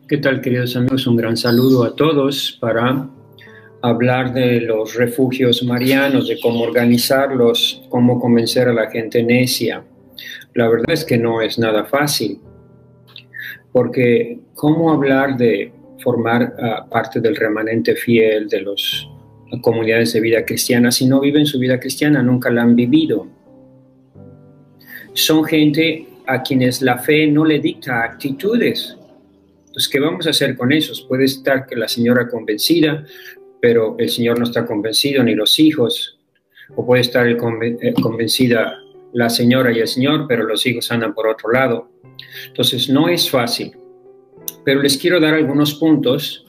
¿Qué tal, queridos amigos? Un gran saludo a todos para hablar de los refugios marianos, de cómo organizarlos, cómo convencer a la gente necia. La verdad es que no es nada fácil, porque cómo hablar de formar parte del remanente fiel de las comunidades de vida cristiana si no viven su vida cristiana, nunca la han vivido. Son gente a quienes la fe no le dicta actitudes. Entonces, ¿qué vamos a hacer con esos? Puede estar que la señora convencida, pero el señor no está convencido, ni los hijos. O puede estar convencida la señora y el señor, pero los hijos andan por otro lado. Entonces, no es fácil. Pero les quiero dar algunos puntos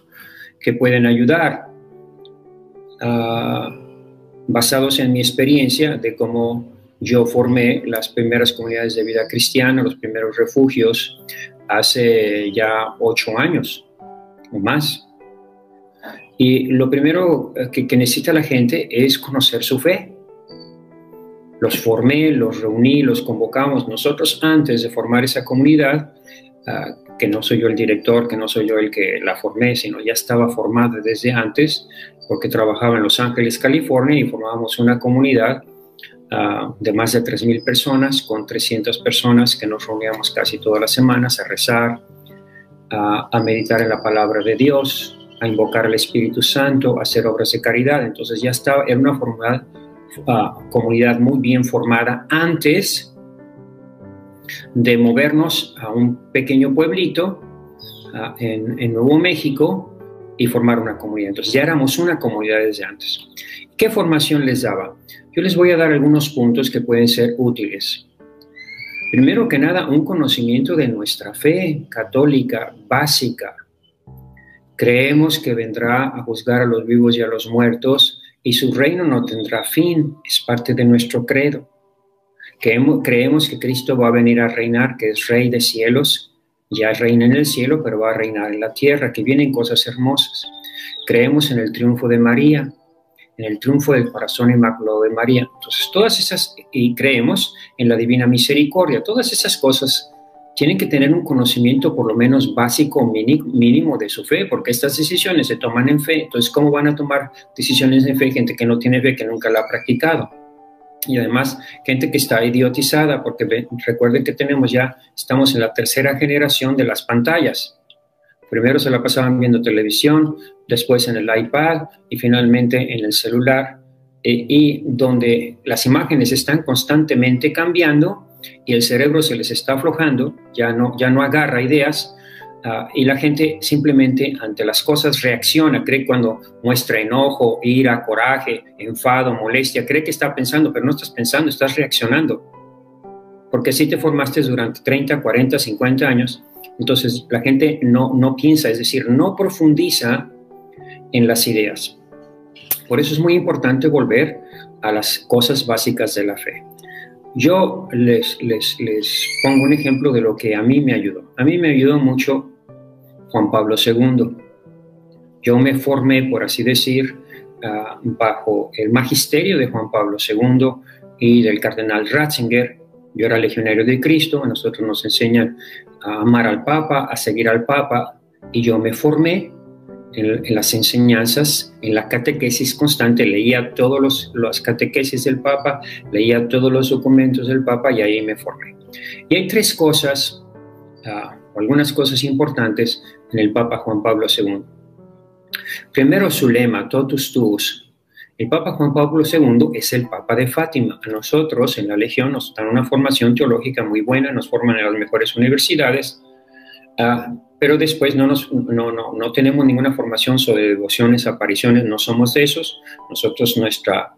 que pueden ayudar, basados en mi experiencia de cómo yo formé las primeras comunidades de vida cristiana, los primeros refugios, hace ya 8 años o más. Y lo primero que necesita la gente es conocer su fe. Los formé, los reuní, los convocamos nosotros antes de formar esa comunidad, que no soy yo el director, que no soy yo el que la formé, sino ya estaba formada desde antes, porque trabajaba en Los Ángeles, California, y formábamos una comunidad de más de 3,000 personas, con 300 personas que nos reuníamos casi todas las semanas a rezar, a meditar en la palabra de Dios, a invocar al Espíritu Santo, a hacer obras de caridad. Entonces ya estaba, era una comunidad muy bien formada antes de movernos a un pequeño pueblito en Nuevo México y formar una comunidad. Entonces ya éramos una comunidad desde antes. ¿Qué formación les daba? Yo les voy a dar algunos puntos que pueden ser útiles. Primero que nada, un conocimiento de nuestra fe católica básica. Creemos que vendrá a juzgar a los vivos y a los muertos y su reino no tendrá fin, es parte de nuestro credo. Creemos que Cristo va a venir a reinar, que es Rey de cielos, ya reina en el cielo, pero va a reinar en la tierra, que vienen cosas hermosas. Creemos en el triunfo de María, en el triunfo del corazón inmaculado de María. Entonces, todas esas, y creemos en la divina misericordia, todas esas cosas tienen que tener un conocimiento por lo menos básico, mínimo de su fe, porque estas decisiones se toman en fe. Entonces, ¿cómo van a tomar decisiones de fe gente que no tiene fe, que nunca la ha practicado? Y además, gente que está idiotizada, porque recuerden que estamos en la 3ª generación de las pantallas. Primero se la pasaban viendo televisión, después en el iPad y finalmente en el celular, y donde las imágenes están constantemente cambiando y el cerebro se les está aflojando, ya no agarra ideas, y la gente simplemente ante las cosas reacciona, cree cuando muestra enojo, ira, coraje, enfado, molestia, cree que está pensando, pero no estás pensando, estás reaccionando. Porque así te formaste durante 30, 40, 50 años. Entonces la gente no piensa, es decir, no profundiza en las ideas. Por eso es muy importante volver a las cosas básicas de la fe. Yo les pongo un ejemplo de lo que a mí me ayudó. A mí me ayudó mucho Juan Pablo II. Yo me formé, por así decir, bajo el magisterio de Juan Pablo II y del cardenal Ratzinger. Yo era legionario de Cristo, a nosotros nos enseñan a amar al Papa, a seguir al Papa, y yo me formé en las enseñanzas, en la catequesis constante, leía todos los catequesis del Papa, leía todos los documentos del Papa y ahí me formé. Y hay 3 cosas, o algunas cosas importantes en el Papa Juan Pablo II. Primero, su lema, totus tuus. El Papa Juan Pablo II es el Papa de Fátima. A nosotros en la Legión nos dan una formación teológica muy buena, nos forman en las mejores universidades, pero después no tenemos ninguna formación sobre devociones, apariciones, no somos de esos. Nosotros nuestra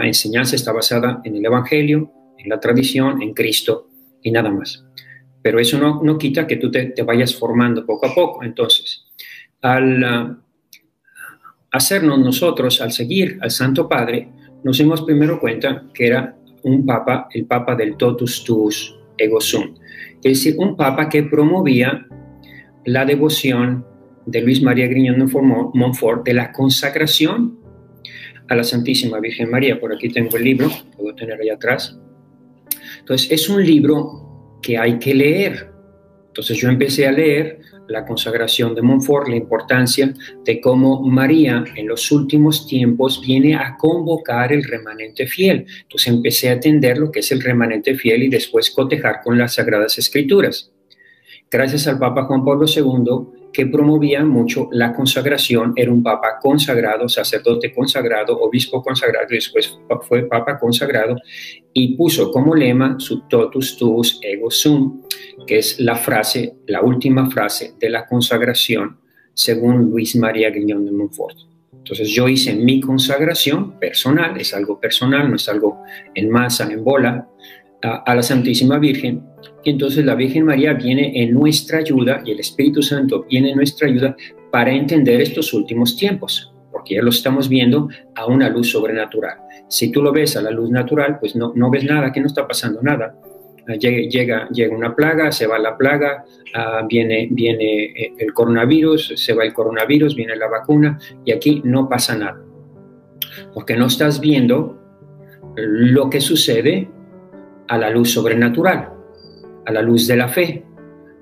enseñanza está basada en el Evangelio, en la tradición, en Cristo y nada más. Pero eso no quita que tú te vayas formando poco a poco. Entonces, al hacernos nosotros, al seguir al Santo Padre, nos dimos primero cuenta que era un papa, el papa del totus tuus ego sum, es decir, un papa que promovía la devoción de Luis María Griñón de Montfort, de la consagración a la Santísima Virgen María. Por aquí tengo el libro, lo puedo tener allá atrás. Entonces, es un libro que hay que leer. Entonces yo empecé a leer la consagración de Montfort, la importancia de cómo María en los últimos tiempos viene a convocar el remanente fiel. Entonces empecé a entender lo que es el remanente fiel y después cotejar con las Sagradas Escrituras. Gracias al Papa Juan Pablo II, que promovía mucho la consagración, era un papa consagrado, sacerdote consagrado, obispo consagrado, y después fue papa consagrado, y puso como lema su totus tuus ego sum, que es la frase, la última frase de la consagración, según Luis María Griñón de Montfort. Entonces yo hice mi consagración personal, es algo personal, no es algo en masa, en bola, a la Santísima Virgen, y entonces la Virgen María viene en nuestra ayuda y el Espíritu Santo viene en nuestra ayuda para entender estos últimos tiempos, porque ya lo estamos viendo a una luz sobrenatural. Si tú lo ves a la luz natural, pues no ves nada, que no está pasando nada. Llega una plaga, se va la plaga, viene el coronavirus, se va el coronavirus, viene la vacuna, y aquí no pasa nada, porque no estás viendo lo que sucede a la luz sobrenatural, a la luz de la fe,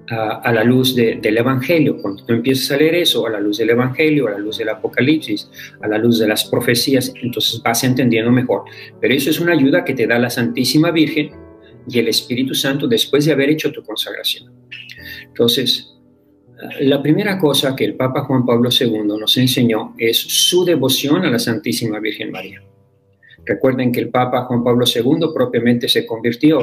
a la luz del Evangelio. Cuando tú empiezas a leer eso, a la luz del Evangelio, a la luz del Apocalipsis, a la luz de las profecías, entonces vas entendiendo mejor. Pero eso es una ayuda que te da la Santísima Virgen y el Espíritu Santo después de haber hecho tu consagración. Entonces, la primera cosa que el Papa Juan Pablo II nos enseñó es su devoción a la Santísima Virgen María. Recuerden que el Papa Juan Pablo II propiamente se convirtió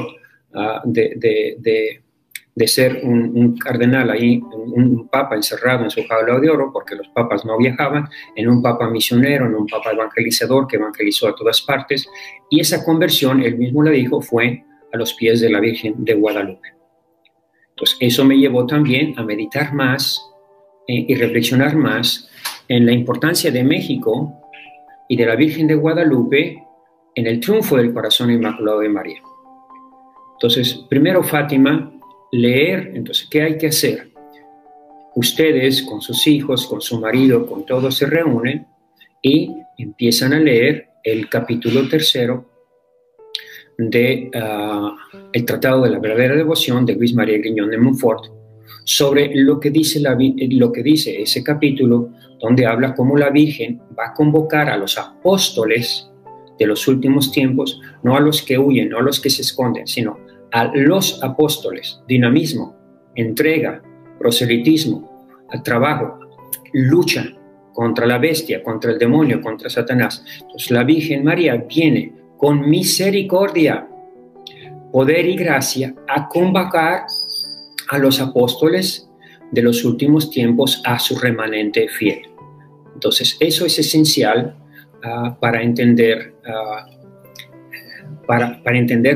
de ser un cardenal ahí, un papa encerrado en su jaula de oro, porque los papas no viajaban, en un papa misionero, en un papa evangelizador que evangelizó a todas partes, y esa conversión, él mismo la dijo, fue a los pies de la Virgen de Guadalupe. Entonces, eso me llevó también a meditar más y reflexionar más en la importancia de México y de la Virgen de Guadalupe en el triunfo del corazón inmaculado de María. Entonces, primero Fátima, leer. Entonces, ¿qué hay que hacer? Ustedes con sus hijos, con su marido, con todos se reúnen y empiezan a leer el capítulo 3 de el Tratado de la Verdadera Devoción de Luis María Griñón de Montfort, sobre lo que dice ese capítulo, donde habla cómo la Virgen va a convocar a los apóstoles de los últimos tiempos, no a los que huyen, no a los que se esconden, sino a los apóstoles. Dinamismo, entrega, proselitismo, trabajo, lucha contra la bestia, contra el demonio, contra Satanás. Entonces la Virgen María viene con misericordia, poder y gracia a convocar a los apóstoles de los últimos tiempos a su remanente fiel. Entonces eso es esencial para entender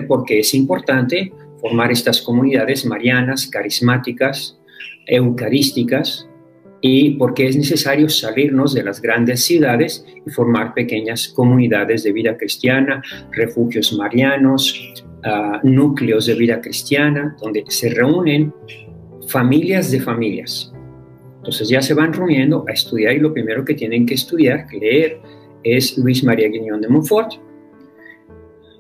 por qué es importante formar estas comunidades marianas, carismáticas, eucarísticas, y por qué es necesario salirnos de las grandes ciudades y formar pequeñas comunidades de vida cristiana, refugios marianos, núcleos de vida cristiana, donde se reúnen familias de familias. Entonces ya se van reuniendo a estudiar, y lo primero que tienen que estudiar, leer, es Luis María Griñón de Montfort,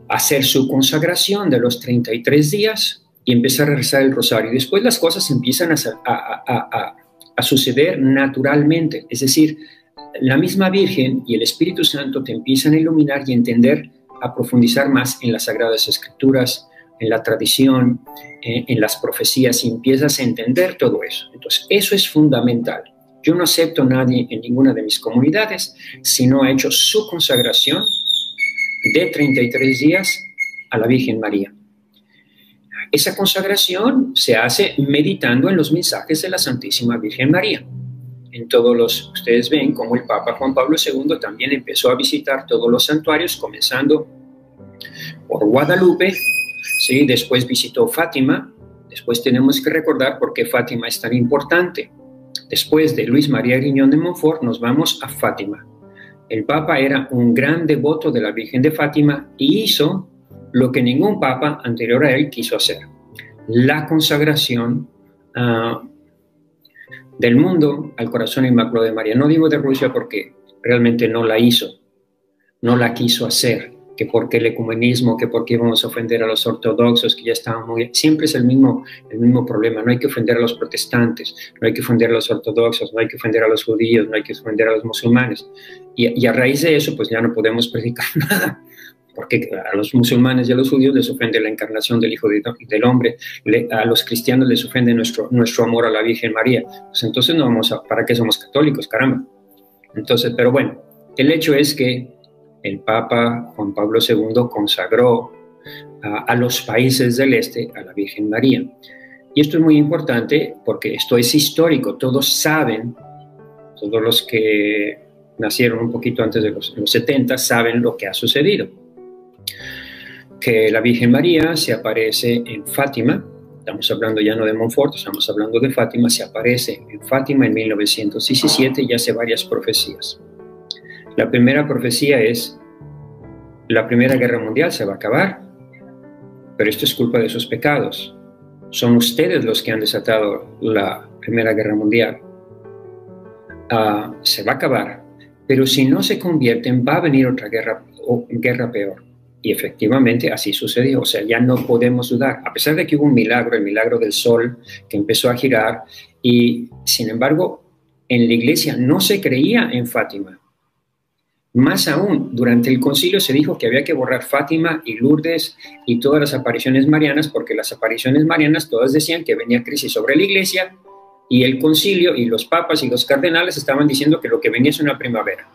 hacer su consagración de los 33 días y empezar a rezar el rosario. Y después las cosas empiezan a suceder naturalmente, es decir, la misma Virgen y el Espíritu Santo te empiezan a iluminar y entender, a profundizar más en las Sagradas Escrituras, en la tradición, en las profecías, y empiezas a entender todo eso. Entonces, eso es fundamental. Yo no acepto a nadie en ninguna de mis comunidades si no ha hecho su consagración de 33 días a la Virgen María. Esa consagración se hace meditando en los mensajes de la Santísima Virgen María. Ustedes ven cómo el Papa Juan Pablo II también empezó a visitar todos los santuarios, comenzando por Guadalupe, ¿sí? Después visitó Fátima. Después tenemos que recordar por qué Fátima es tan importante. Después de Luis María Griñón de Montfort nos vamos a Fátima. El Papa era un gran devoto de la Virgen de Fátima y hizo lo que ningún Papa anterior a él quiso hacer: la consagración del mundo al corazón inmaculado de María. No digo de Rusia porque realmente no la hizo, no la quiso hacer. que por qué el ecumenismo, que por qué íbamos a ofender a los ortodoxos, que ya estaban muy... Siempre es el mismo problema, no hay que ofender a los protestantes, no hay que ofender a los ortodoxos, no hay que ofender a los judíos, no hay que ofender a los musulmanes. Y a raíz de eso, pues ya no podemos predicar nada, porque a los musulmanes y a los judíos les ofende la encarnación del Hijo del Hombre, a los cristianos les ofende nuestro amor a la Virgen María. Pues entonces no vamos a... ¿Para qué somos católicos, caramba? Entonces, pero bueno, el hecho es que el Papa Juan Pablo II consagró a los países del este a la Virgen María. Y esto es muy importante porque esto es histórico. Todos saben, todos los que nacieron un poquito antes de los 70 saben lo que ha sucedido. Que la Virgen María se aparece en Fátima, estamos hablando ya no de Montfort, estamos hablando de Fátima, se aparece en Fátima en 1917 y hace varias profecías. La primera profecía es: la Primera Guerra Mundial se va a acabar, pero esto es culpa de sus pecados. Son ustedes los que han desatado la Primera Guerra Mundial. Se va a acabar, pero si no se convierten va a venir otra guerra peor. Y efectivamente así sucedió, o sea, ya no podemos dudar, a pesar de que hubo un milagro, el milagro del sol que empezó a girar, y sin embargo en la iglesia no se creía en Fátima. Más aún, durante el concilio se dijo que había que borrar Fátima y Lourdes y todas las apariciones marianas, porque las apariciones marianas todas decían que venía crisis sobre la iglesia, y el concilio y los papas y los cardenales estaban diciendo que lo que venía es una primavera.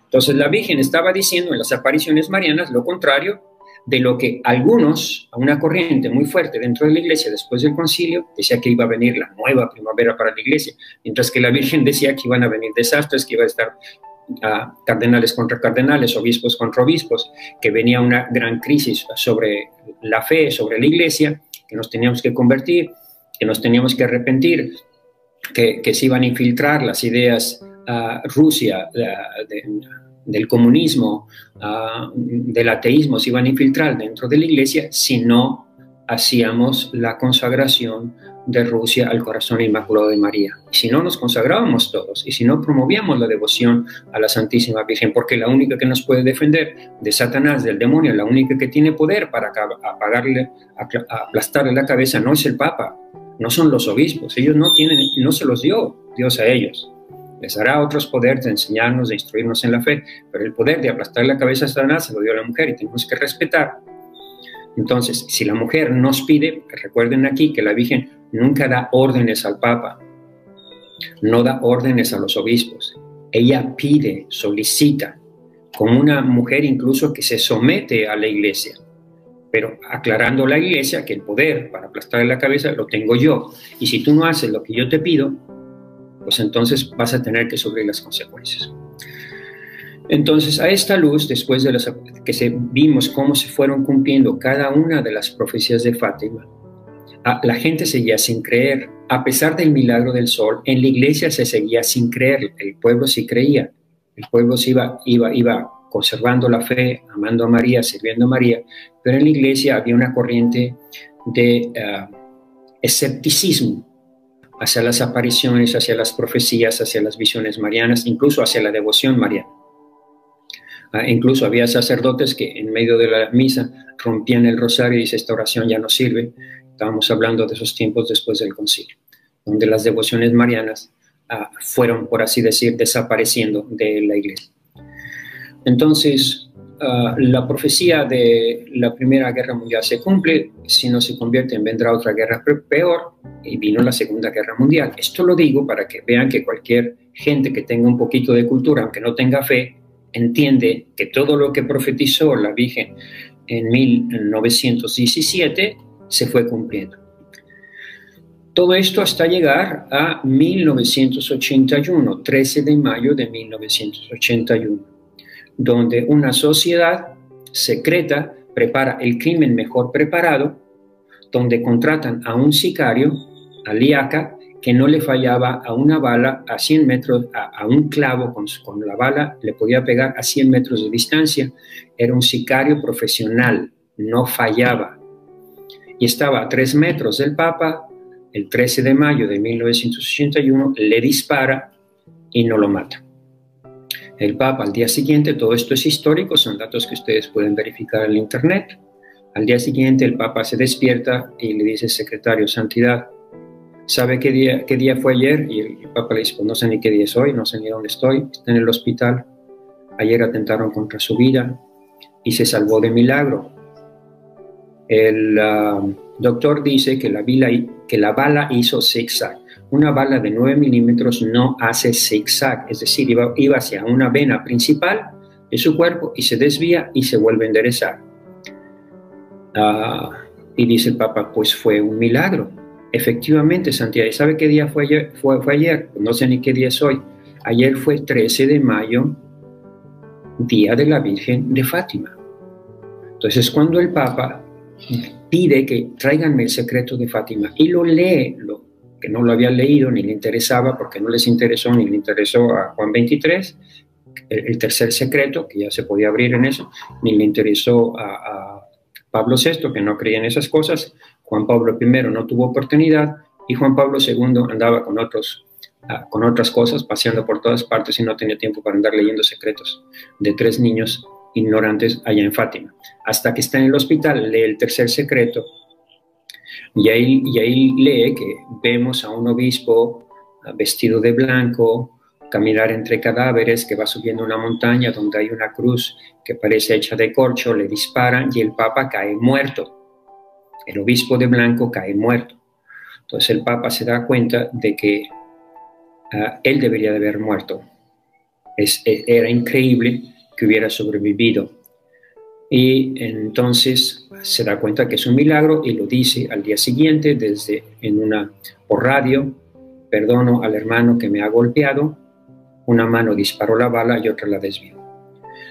Entonces la Virgen estaba diciendo en las apariciones marianas lo contrario de lo que algunos, a una corriente muy fuerte dentro de la iglesia después del concilio, decía que iba a venir la nueva primavera para la iglesia, mientras que la Virgen decía que iban a venir desastres, que iba a estar cardenales contra cardenales, obispos contra obispos, que venía una gran crisis sobre la fe, sobre la iglesia, que nos teníamos que convertir, que nos teníamos que arrepentir, que se iban a infiltrar las ideas Rusia, del comunismo, del ateísmo, se iban a infiltrar dentro de la iglesia si no hacíamos la consagración de Rusia al corazón inmaculado de María. Si no nos consagrábamos todos y si no promovíamos la devoción a la Santísima Virgen, porque la única que nos puede defender de Satanás, del demonio, la única que tiene poder para aplastarle la cabeza no es el Papa, no son los obispos, ellos no se los dio Dios a ellos. Les dará otros poderes de enseñarnos, de instruirnos en la fe, pero el poder de aplastar la cabeza a Satanás se lo dio a la mujer y tenemos que respetar. Entonces, si la mujer nos pide, recuerden aquí que la Virgen nunca da órdenes al Papa, no da órdenes a los obispos. Ella pide, solicita, como una mujer incluso que se somete a la iglesia, pero aclarando a la iglesia que el poder para aplastarle la cabeza lo tengo yo. Y si tú no haces lo que yo te pido, pues entonces vas a tener que sufrir las consecuencias. Entonces, a esta luz, después de vimos cómo se fueron cumpliendo cada una de las profecías de Fátima, la gente seguía sin creer. A pesar del milagro del sol, en la iglesia se seguía sin creer. El pueblo sí creía. El pueblo sí iba conservando la fe, amando a María, sirviendo a María, pero en la iglesia había una corriente de escepticismo hacia las apariciones, hacia las profecías, hacia las visiones marianas, incluso hacia la devoción mariana. Incluso había sacerdotes que en medio de la misa rompían el rosario y dice, esta oración ya no sirve. Estábamos hablando de esos tiempos después del concilio, donde las devociones marianas fueron, por así decir, desapareciendo de la iglesia. Entonces, la profecía de la Primera Guerra Mundial se cumple, si no se convierte, vendrá otra guerra peor, y vino la Segunda Guerra Mundial. Esto lo digo para que vean que cualquier gente que tenga un poquito de cultura, aunque no tenga fe, entiende que todo lo que profetizó la Virgen en 1917 se fue cumpliendo. Todo esto hasta llegar a 1981, 13 de mayo de 1981, donde una sociedad secreta prepara el crimen mejor preparado, donde contratan a un sicario, a Liaca, que no le fallaba a una bala a 100 metros, a un clavo con la bala, le podía pegar a 100 metros de distancia. Era un sicario profesional, no fallaba. Y estaba a 3 metros del Papa. El 13 de mayo de 1981 le dispara y no lo mata. El Papa al día siguiente, todo esto es histórico, son datos que ustedes pueden verificar en internet. Al día siguiente el Papa se despierta y le dice al secretario, Santidad, ¿sabe qué día fue ayer? Y el Papa le dice, pues no sé ni qué día es hoy, no sé ni dónde estoy, está en el hospital. Ayer atentaron contra su vida y se salvó de milagro. El doctor dice que la bala hizo zigzag. Una bala de 9 milímetros no hace zigzag, es decir, iba hacia una vena principal de su cuerpo y se desvía y se vuelve a enderezar. Y dice el Papa, pues fue un milagro. Efectivamente, Santiago, ¿sabe qué día fue ayer? Fue ayer, no sé ni qué día es hoy. Ayer fue 13 de mayo, día de la Virgen de Fátima. Entonces, cuando el Papa pide que tráiganme el secreto de Fátima y lo lee, que no lo había leído ni le interesaba porque no les interesó ni le interesó a Juan 23, el tercer secreto, que ya se podía abrir en eso, ni le interesó a Pablo VI, que no creía en esas cosas. Juan Pablo I no tuvo oportunidad y Juan Pablo II andaba con otras cosas, paseando por todas partes y no tenía tiempo para andar leyendo secretos de 3 niños ignorantes allá en Fátima. Hasta que está en el hospital, lee el tercer secreto y ahí lee que vemos a un obispo vestido de blanco caminar entre cadáveres, que va subiendo una montaña donde hay una cruz que parece hecha de corcho, le disparan y el Papa cae muerto. El obispo de blanco cae muerto. Entonces el Papa se da cuenta de que él debería de haber muerto. Era increíble que hubiera sobrevivido. Y entonces se da cuenta que es un milagro y lo dice al día siguiente por radio: perdono al hermano que me ha golpeado, una mano disparó la bala y otra la desvió.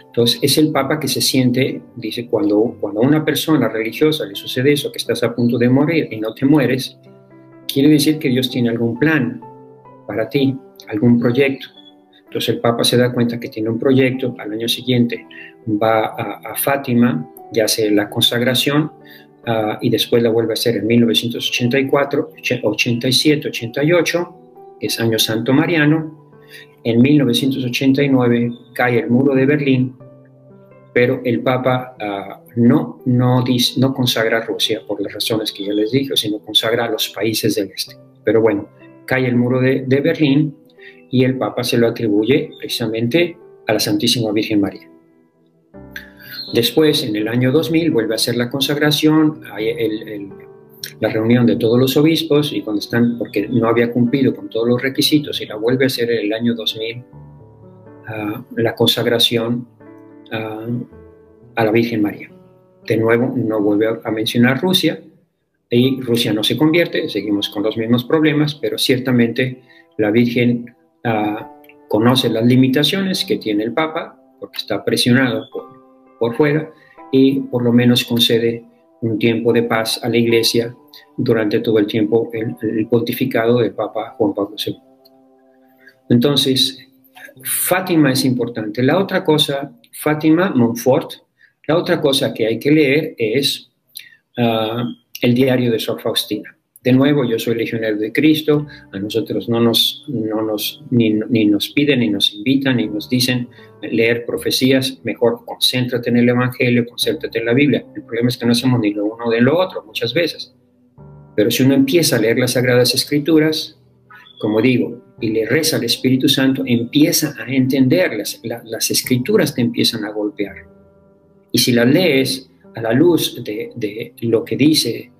Entonces es el Papa que se siente, dice, cuando a una persona religiosa le sucede eso, que estás a punto de morir y no te mueres, quiere decir que Dios tiene algún plan para ti, algún proyecto. Entonces el Papa se da cuenta que tiene un proyecto. Al año siguiente va a Fátima y hace la consagración y después la vuelve a hacer en 1984, 87, 88, que es año santo mariano. En 1989 cae el muro de Berlín, pero el Papa no consagra a Rusia por las razones que ya les dije, sino consagra a los países del este. Pero bueno, cae el muro de Berlín y el Papa se lo atribuye precisamente a la Santísima Virgen María. Después, en el año 2000, vuelve a hacer la consagración, hay la reunión de todos los obispos, y cuando están, porque no había cumplido con todos los requisitos, y la vuelve a hacer en el año 2000, la consagración a la Virgen María. De nuevo, no vuelve a mencionar Rusia, y Rusia no se convierte, seguimos con los mismos problemas, pero ciertamente la Virgen conoce las limitaciones que tiene el Papa, porque está presionado por fuera, y por lo menos concede un tiempo de paz a la Iglesia durante todo el tiempo el pontificado del Papa Juan Pablo II. Entonces, Fátima es importante. La otra cosa, Fátima, Montfort, la otra cosa que hay que leer es el diario de Sor Faustina. De nuevo, yo soy legionario de Cristo, a nosotros ni nos piden, ni nos invitan, ni nos dicen leer profecías. Mejor concéntrate en el Evangelio, concéntrate en la Biblia. El problema es que no hacemos ni lo uno de lo otro muchas veces. Pero si uno empieza a leer las Sagradas Escrituras, como digo, y le reza al Espíritu Santo, empieza a entender, las Escrituras te empiezan a golpear. Y si las lees a la luz de lo que dice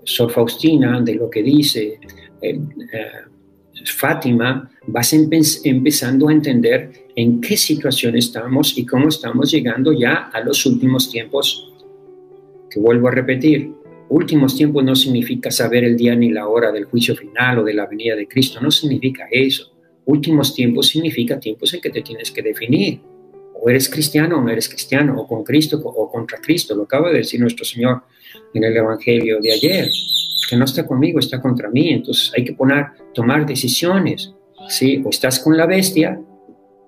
Sor Faustina, de lo que dice Fátima, vas empezando a entender en qué situación estamos y cómo estamos llegando ya a los últimos tiempos, que vuelvo a repetir, últimos tiempos no significa saber el día ni la hora del juicio final o de la venida de Cristo, no significa eso. Últimos tiempos significa tiempos en que te tienes que definir. O eres cristiano o no eres cristiano, o con Cristo o contra Cristo. Lo acaba de decir nuestro Señor en el Evangelio de ayer, que no está conmigo, está contra mí. Entonces hay que tomar decisiones, ¿sí? O estás con la bestia,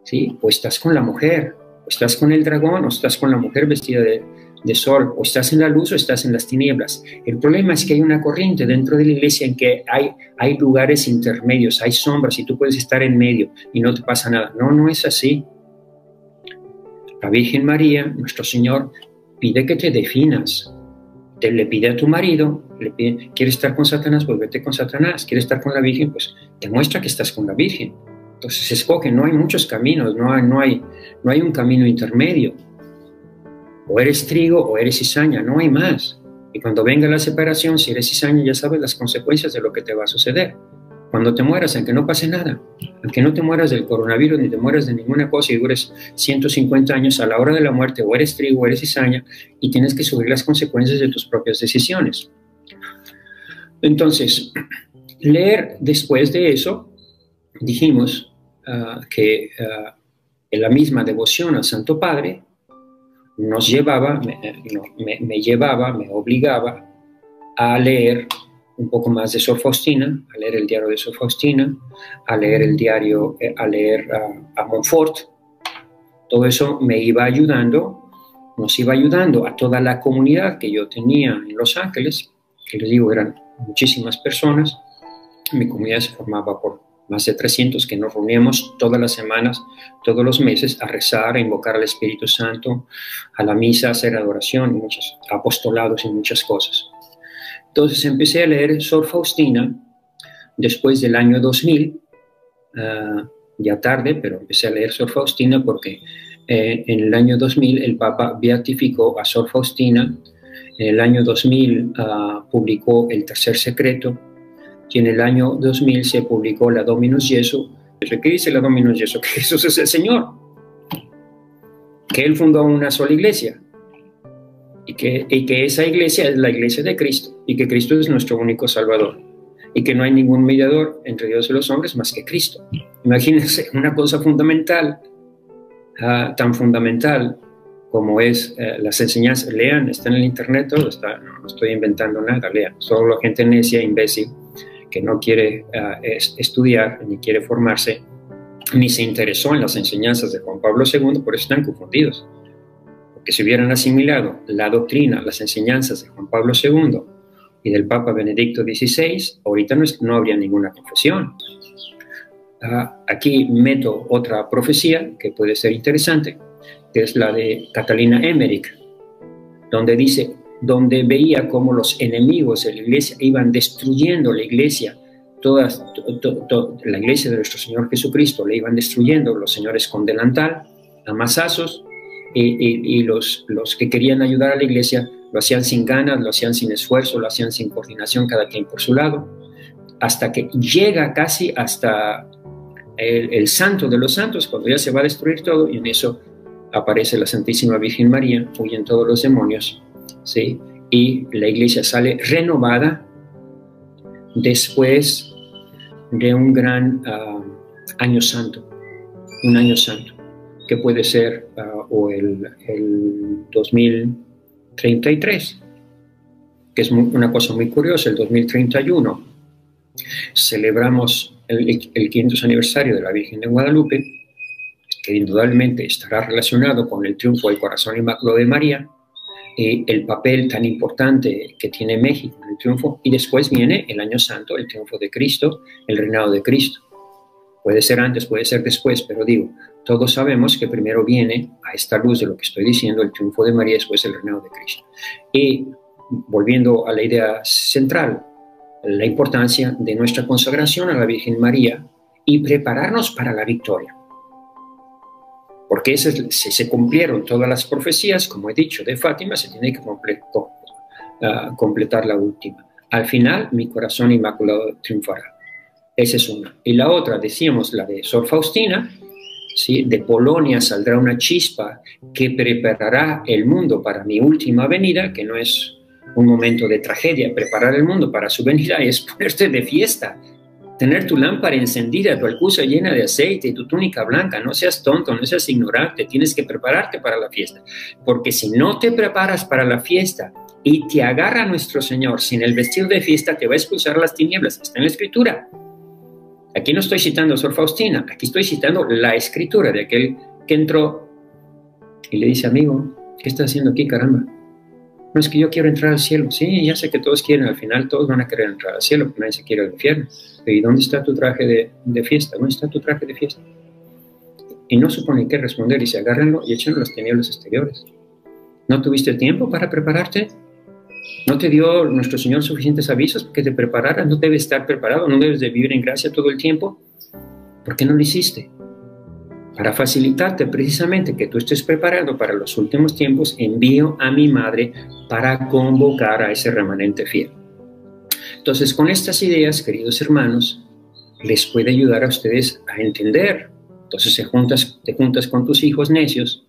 ¿sí? O estás con la mujer, o estás con el dragón, o estás con la mujer vestida de sol, o estás en la luz o estás en las tinieblas. El problema es que hay una corriente dentro de la iglesia en que hay lugares intermedios, hay sombras y tú puedes estar en medio y no te pasa nada. No, no es así. La Virgen María, nuestro Señor, pide que te definas. Le pide a tu marido, le pide, ¿quieres estar con Satanás? Pues vete con Satanás. ¿Quieres estar con la Virgen? Pues demuestra que estás con la Virgen. Entonces se escoge, no hay muchos caminos, no hay un camino intermedio. O eres trigo o eres cizaña, no hay más. Y cuando venga la separación, si eres cizaña, ya sabes las consecuencias de lo que te va a suceder. Cuando te mueras, aunque no pase nada, aunque no te mueras del coronavirus ni te mueras de ninguna cosa y dures 150 años, a la hora de la muerte o eres trigo o eres cizaña y tienes que sufrir las consecuencias de tus propias decisiones. Entonces, leer después de eso, dijimos que en la misma devoción al Santo Padre nos llevaba, me obligaba a leer un poco más de Sor Faustina, a leer el diario de Sor Faustina, a leer el diario, a leer a Montfort. Todo eso me iba ayudando, nos iba ayudando a toda la comunidad que yo tenía en Los Ángeles, que les digo, eran muchísimas personas. Mi comunidad se formaba por más de 300 que nos reuníamos todas las semanas, todos los meses, a rezar, a invocar al Espíritu Santo, a la misa, a hacer adoración, y muchos apostolados y muchas cosas. Entonces empecé a leer Sor Faustina después del año 2000, ya tarde, pero empecé a leer Sor Faustina porque en el año 2000 el Papa beatificó a Sor Faustina. En el año 2000 publicó El Tercer Secreto, y en el año 2000 se publicó la Dominus Jesu. ¿Qué dice la Dominus Jesu? Que Jesús es el Señor, que Él fundó una sola iglesia, y que esa iglesia es la iglesia de Cristo, y que Cristo es nuestro único Salvador, y que no hay ningún mediador entre Dios y los hombres más que Cristo. Imagínense una cosa fundamental, tan fundamental como es las enseñanzas. Lean, está en el internet, todo está, no estoy inventando nada, lean. Solo la gente necia, imbécil, que no quiere estudiar, ni quiere formarse, ni se interesó en las enseñanzas de Juan Pablo II, por eso están confundidos. Porque si hubieran asimilado la doctrina, las enseñanzas de Juan Pablo II y del Papa Benedicto XVI, ahorita no habría ninguna confesión. Aquí meto otra profecía que puede ser interesante, que es la de Catalina Emmerich, donde dice, donde veía cómo los enemigos de la iglesia iban destruyendo la iglesia, la iglesia de nuestro Señor Jesucristo, le iban destruyendo los señores con delantal, a mazazos, y los que querían ayudar a la iglesia lo hacían sin ganas, lo hacían sin esfuerzo, lo hacían sin coordinación, cada quien por su lado, hasta que llega casi hasta el santo de los santos, cuando ya se va a destruir todo, y en eso aparece la Santísima Virgen María, huyen todos los demonios, ¿sí? Y la iglesia sale renovada después de un gran año santo, que puede ser o el 2033, que es una cosa muy curiosa. El 2031 celebramos el 500 aniversario de la Virgen de Guadalupe, que indudablemente estará relacionado con el triunfo del Corazón Inmaculado de María, el papel tan importante que tiene México en el triunfo, y después viene el año santo, el triunfo de Cristo, el reinado de Cristo. Puede ser antes, puede ser después, pero digo, todos sabemos que primero viene a esta luz de lo que estoy diciendo, el triunfo de María, después el reinado de Cristo. Y volviendo a la idea central, la importancia de nuestra consagración a la Virgen María y prepararnos para la victoria. Porque se cumplieron todas las profecías, como he dicho, de Fátima, se tiene que completar la última. Al final, mi corazón inmaculado triunfará. Esa es una. Y la otra, decíamos, la de Sor Faustina, ¿sí? De Polonia saldrá una chispa que preparará el mundo para mi última venida, que no es un momento de tragedia. Preparar el mundo para su venida es ponerte de fiesta, tener tu lámpara encendida, tu alcuza llena de aceite y tu túnica blanca. No seas tonto, no seas ignorante, tienes que prepararte para la fiesta. Porque si no te preparas para la fiesta y te agarra nuestro Señor sin el vestido de fiesta, te va a expulsar a las tinieblas. Está en la Escritura. Aquí no estoy citando a Sor Faustina, aquí estoy citando la Escritura de aquel que entró y le dice, amigo, ¿qué estás haciendo aquí, caramba? No, es que yo quiero entrar al cielo. Sí, ya sé que todos quieren, al final todos van a querer entrar al cielo, porque nadie se quiere al infierno. ¿Y dónde está tu traje de fiesta? ¿Dónde está tu traje de fiesta? y no supone que responder, dice, agárrenlo y échenlo a las tinieblas exteriores. ¿No tuviste tiempo para prepararte? ¿No te dio nuestro Señor suficientes avisos para que te prepararas? ¿No debes estar preparado? ¿No debes de vivir en gracia todo el tiempo? ¿Por qué no lo hiciste? Para facilitarte precisamente que tú estés preparado para los últimos tiempos, envío a mi madre para convocar a ese remanente fiel. Entonces, con estas ideas, queridos hermanos, les puede ayudar a ustedes a entender. Entonces, te juntas con tus hijos necios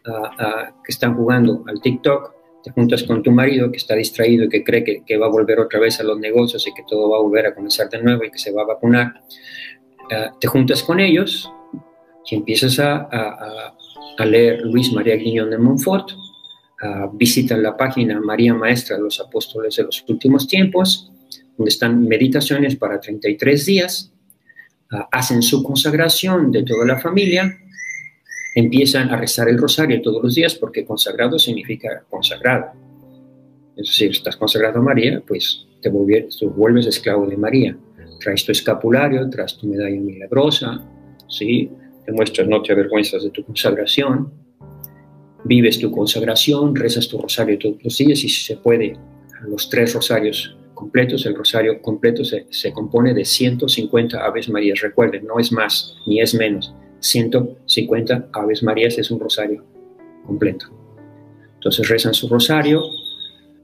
que están jugando al TikTok, te juntas con tu marido que está distraído y que cree que va a volver otra vez a los negocios y que todo va a volver a comenzar de nuevo y que se va a vacunar. Te juntas con ellos y empiezas a leer Luis María Guiñón de Montfort, visitan la página María Maestra de los Apóstoles de los Últimos Tiempos, donde están meditaciones para 33 días, hacen su consagración de toda la familia, empiezan a rezar el rosario todos los días, porque consagrado significa consagrado. Es decir, estás consagrado a María, pues te vuelves esclavo de María. Traes tu escapulario, traes tu medalla milagrosa, ¿sí? Demuestras, no te avergüenzas de tu consagración, vives tu consagración, rezas tu rosario todos los días y si se puede, los 3 rosarios completos. El rosario completo se compone de 150 Aves Marías. Recuerden, no es más ni es menos. 150 Aves Marías es un rosario completo. Entonces rezan su rosario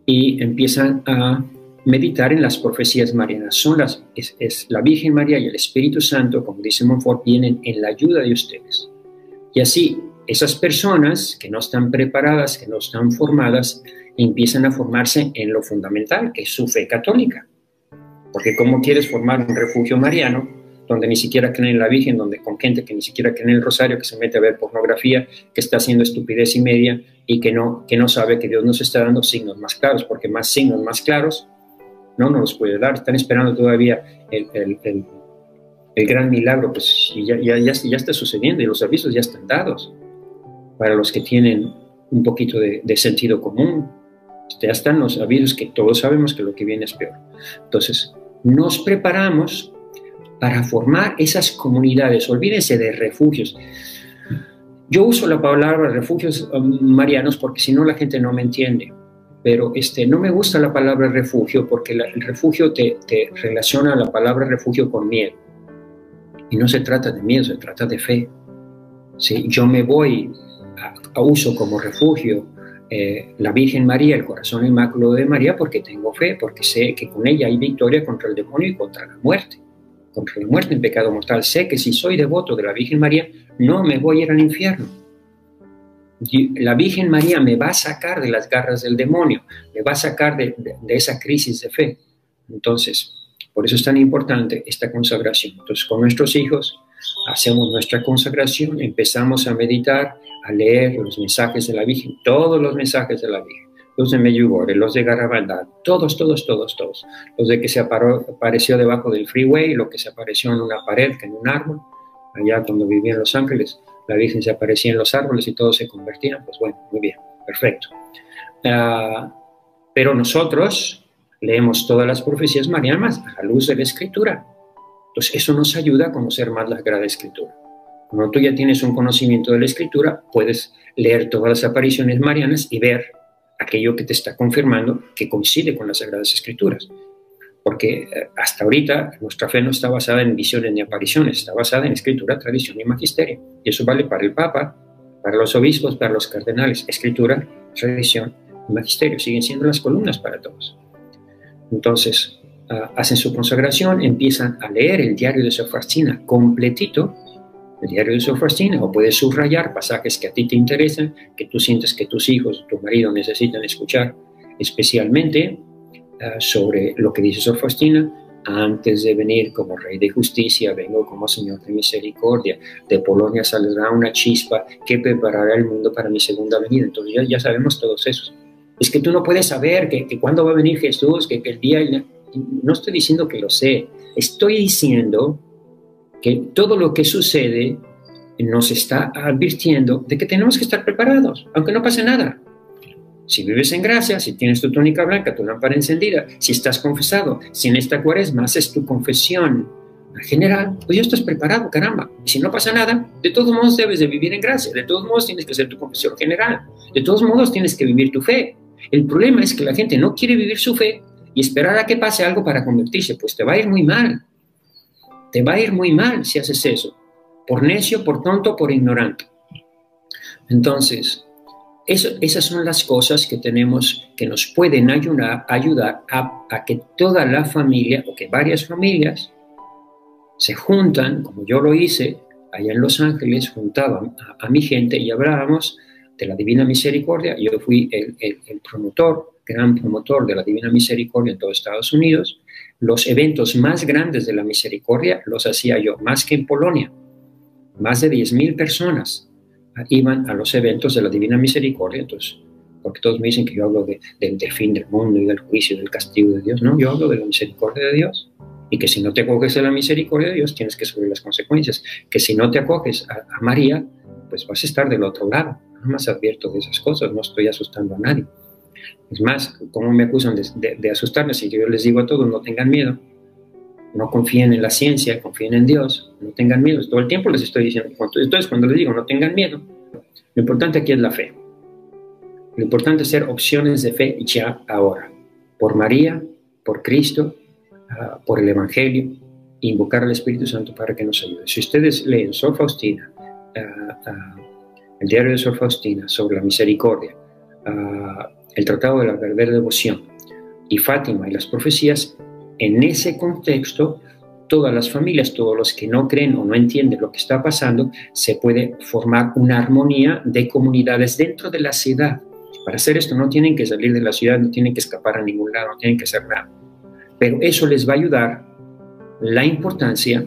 y empiezan a meditar en las profecías marianas. Es la Virgen María y el Espíritu Santo, como dice Montfort, vienen en la ayuda de ustedes. Y así, esas personas que no están preparadas, que no están formadas, empiezan a formarse en lo fundamental, que es su fe católica. Porque ¿cómo quieres formar un refugio mariano donde ni siquiera creen en la Virgen, donde con gente que ni siquiera cree en el rosario, que se mete a ver pornografía, que está haciendo estupidez y media y que no sabe que Dios nos está dando signos más claros? Porque más signos más claros no nos los puede dar. Están esperando todavía el gran milagro, pues ya está sucediendo y los avisos ya están dados para los que tienen un poquito de sentido común. Ya están los avisos que todos sabemos que lo que viene es peor. Entonces, nos preparamos para formar esas comunidades. Olvídense de refugios. Yo uso la palabra refugios marianos porque si no la gente no me entiende. Pero no me gusta la palabra refugio porque el refugio te relaciona la palabra refugio con miedo. Y no se trata de miedo, se trata de fe. ¿Sí? Yo me voy a uso como refugio la Virgen María, el corazón inmaculado de María, porque tengo fe, porque sé que con ella hay victoria contra el demonio y contra la muerte en pecado mortal. Sé que si soy devoto de la Virgen María, no me voy a ir al infierno. La Virgen María me va a sacar de las garras del demonio, me va a sacar de esa crisis de fe. Entonces, por eso es tan importante esta consagración. Entonces, con nuestros hijos hacemos nuestra consagración, empezamos a meditar, a leer los mensajes de la Virgen, todos los mensajes de la Virgen, los de Medjugorje, los de Garabandal, todos. Los de que se apareció debajo del freeway, lo que se apareció en una pared, que en un árbol, allá cuando vivía en Los Ángeles, la Virgen se aparecía en los árboles y todos se convertían. Pues bueno, muy bien, perfecto. Pero nosotros leemos todas las profecías marianas a la luz de la Escritura. Entonces, eso nos ayuda a conocer más la Sagrada Escritura. Cuando tú ya tienes un conocimiento de la Escritura, puedes leer todas las apariciones marianas y ver aquello que te está confirmando que coincide con las Sagradas Escrituras. Porque hasta ahorita nuestra fe no está basada en visiones ni apariciones, está basada en Escritura, tradición y magisterio. Y eso vale para el Papa, para los obispos, para los cardenales. Escritura, tradición y magisterio siguen siendo las columnas para todos. Entonces, hacen su consagración, empiezan a leer el diario de Sor Faustina completito, el diario de Sor Faustina, o puedes subrayar pasajes que a ti te interesan, que tú sientes que tus hijos, tu marido necesitan escuchar, especialmente sobre lo que dice Sor Faustina: antes de venir como Rey de Justicia, vengo como Señor de Misericordia, de Polonia saldrá una chispa que preparará el mundo para mi segunda venida. Entonces ya sabemos todos esos. Es que tú no puedes saber que cuándo va a venir Jesús, que el día... No estoy diciendo que lo sé, estoy diciendo que todo lo que sucede nos está advirtiendo de que tenemos que estar preparados, aunque no pase nada. Si vives en gracia, si tienes tu túnica blanca, tu lámpara encendida, si estás confesado, si en esta cuaresma haces tu confesión en general, pues ya estás preparado, caramba. Y si no pasa nada, de todos modos debes de vivir en gracia, de todos modos tienes que hacer tu confesión general, de todos modos tienes que vivir tu fe. El problema es que la gente no quiere vivir su fe y esperar a que pase algo para convertirse, pues te va a ir muy mal. Te va a ir muy mal si haces eso, por necio, por tonto, por ignorante. Entonces, esas son las cosas que tenemos, que nos pueden ayudar a que toda la familia, o que varias familias, se juntan, como yo lo hice, allá en Los Ángeles, juntaban a mi gente y hablábamos de la Divina Misericordia. Yo fui el promotor, gran promotor de la Divina Misericordia en todo Estados Unidos. Los eventos más grandes de la misericordia los hacía yo, más que en Polonia. Más de 10,000 personas iban a los eventos de la Divina Misericordia. Entonces, porque todos me dicen que yo hablo del fin del mundo y del juicio, del castigo de Dios. No, yo hablo de la misericordia de Dios. Y que si no te acoges a la misericordia de Dios, tienes que sufrir las consecuencias. Que si no te acoges a María, pues vas a estar del otro lado. Nada más advierto de esas cosas, no estoy asustando a nadie. Es más, ¿cómo me acusan de asustarme? Si yo les digo a todos, no tengan miedo, no confíen en la ciencia, confíen en Dios, no tengan miedo. Todo el tiempo les estoy diciendo. Entonces, cuando les digo no tengan miedo, lo importante aquí es la fe. Lo importante es hacer opciones de fe ya ahora. Por María, por Cristo, por el Evangelio, invocar al Espíritu Santo para que nos ayude. Si ustedes leen Sor Faustina, el diario de Sor Faustina sobre la misericordia, el Tratado de la Verdadera Devoción y Fátima y las profecías, en ese contexto, todas las familias, todos los que no creen o no entienden lo que está pasando, se puede formar una armonía de comunidades dentro de la ciudad. Para hacer esto no tienen que salir de la ciudad, no tienen que escapar a ningún lado, no tienen que hacer nada. Pero eso les va a ayudar la importancia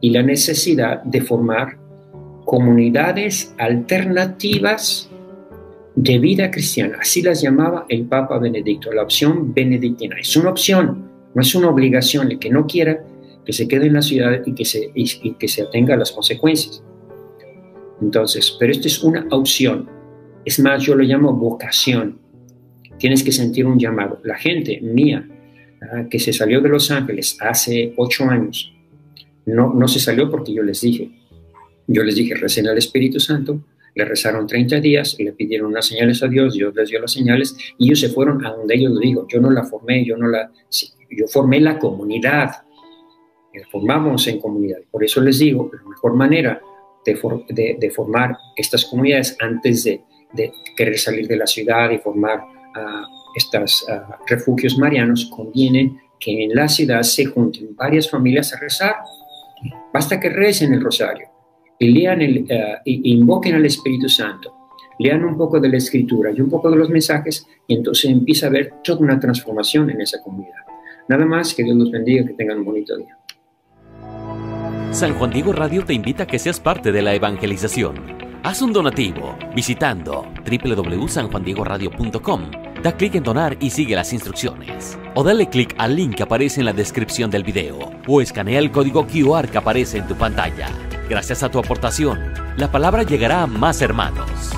y la necesidad de formar comunidades alternativas de vida cristiana. Así las llamaba el Papa Benedicto, la opción benedictina. Es una opción, no es una obligación. El que no quiera, que se quede en la ciudad y que se atenga a las consecuencias. Entonces, pero esto es una opción. Es más, yo lo llamo vocación. Tienes que sentir un llamado. La gente mía, que se salió de Los Ángeles hace 8 años, no se salió porque yo les dije, recen al Espíritu Santo, le rezaron 30 días, le pidieron unas señales a Dios, Dios les dio las señales y ellos se fueron a donde ellos lo digo. Yo no la formé, yo formé la comunidad, formamos en comunidad. Por eso les digo, la mejor manera de formar estas comunidades antes de querer salir de la ciudad y formar estos refugios marianos, conviene que en la ciudad se junten varias familias a rezar. Basta que recen el rosario y lean invoquen al Espíritu Santo, lean un poco de la Escritura y un poco de los mensajes, y entonces empieza a haber toda una transformación en esa comunidad. Nada más, que Dios los bendiga, que tengan un bonito día. San Juan Diego Radio te invita a que seas parte de la evangelización. Haz un donativo visitando www.sanjuandiegoradio.com. Da clic en donar y sigue las instrucciones. O dale clic al link que aparece en la descripción del video. O escanea el código QR que aparece en tu pantalla. Gracias a tu aportación, la palabra llegará a más hermanos.